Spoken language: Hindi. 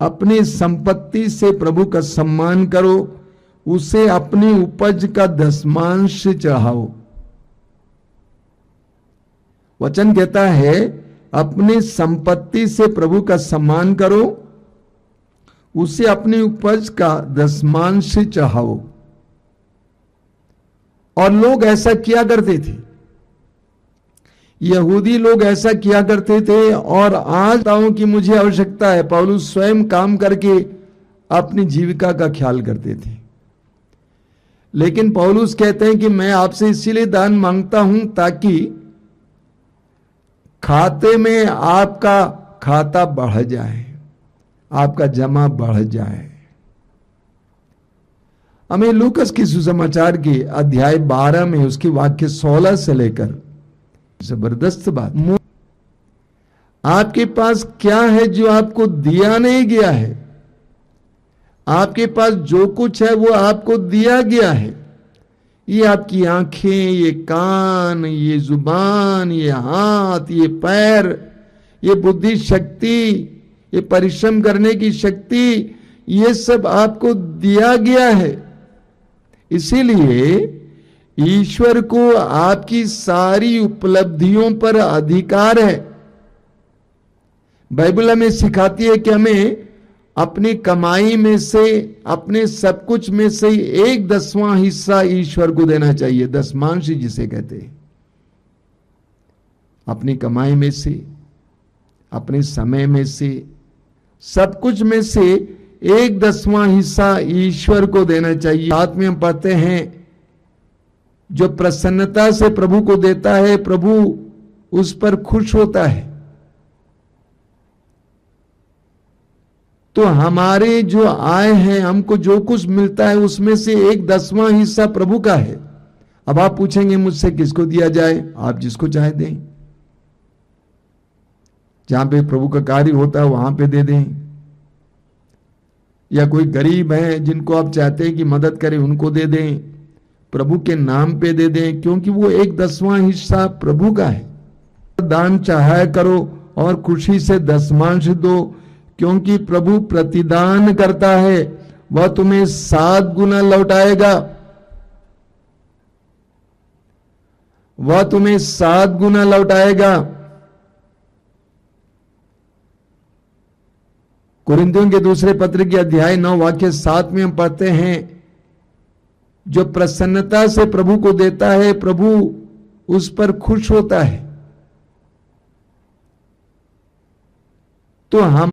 अपनी संपत्ति से प्रभु का सम्मान करो, उसे अपनी उपज का दशमांश चढ़ाओ। वचन कहता है अपनी संपत्ति से प्रभु का सम्मान करो, उसे अपनी उपज का दशमांश चढ़ाओ। और लोग ऐसा किया करते थे, यहूदी लोग ऐसा किया करते थे। और आज की मुझे आवश्यकता है, पौलुस स्वयं काम करके अपनी जीविका का ख्याल करते थे। लेकिन पौलुस कहते हैं कि मैं आपसे इसीलिए दान मांगता हूं ताकि खाते में आपका खाता बढ़ जाए, आपका जमा बढ़ जाए। हमें लूकस की सुसमाचार के अध्याय 12 में उसकी वाक्य 16 से लेकर, जबरदस्त बात, आपके पास क्या है जो आपको दिया नहीं गया है? आपके पास जो कुछ है वो आपको दिया गया है। ये आपकी आंखें, ये कान, ये जुबान, ये हाथ, ये पैर, ये बुद्धि शक्ति, ये परिश्रम करने की शक्ति, ये सब आपको दिया गया है। इसीलिए ईश्वर को आपकी सारी उपलब्धियों पर अधिकार है। बाइबल हमें सिखाती है कि हमें अपनी कमाई में से, अपने सब कुछ में से 1/10वां हिस्सा ईश्वर को देना चाहिए। दशमांश जिसे कहते हैं। अपनी कमाई में से, अपने समय में से, सब कुछ में से 1/10वां हिस्सा ईश्वर को देना चाहिए। साथ में हम पढ़ते हैं जो प्रसन्नता से प्रभु को देता है, प्रभु उस पर खुश होता है। तो हमारे जो आय है, हमको जो कुछ मिलता है उसमें से 1/10वां हिस्सा प्रभु का है। अब आप पूछेंगे मुझसे किसको दिया जाए? आप जिसको चाहे दें। जहां पे प्रभु का कार्य होता है वहां पे दे दें, या कोई गरीब है जिनको आप चाहते हैं कि मदद करें उनको दे दें, प्रभु के नाम पे दे दें, क्योंकि वो 1/10वां हिस्सा प्रभु का है। दान चाहा करो और खुशी से दशमांश दो, क्योंकि प्रभु प्रतिदान करता है, वह तुम्हें 7 गुना लौटाएगा। वह तुम्हें 7 गुना लौटाएगा। कुरिन्थियों के दूसरे पत्र के अध्याय 9 वाक्य 7 में हम पढ़ते हैं, जो प्रसन्नता से प्रभु को देता है, प्रभु उस पर खुश होता है। तो हम